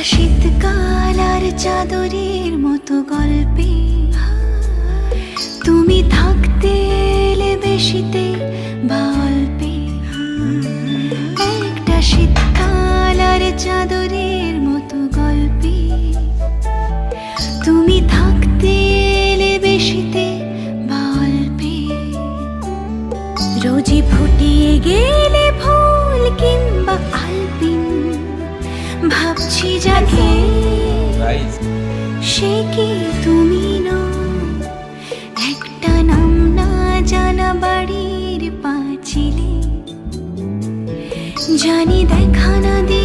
শীতকাল আর চাদরের মতো গল্পে তুমি থাকতে এলে বেশিতে বা অল্পে। একটা শীতকাল আর চাদরের মতো গল্পে তুমি থাকতে এলে বেশিতে বা অল্পে। রোজই ফুটিয়ে গেলে ফুল কিংবা আলপিন, ভাবছি জানি সে কি তুমি নও। একটা নাম না জানা বাড়ির পাঁচিলে জানি দেখা না দিয়ে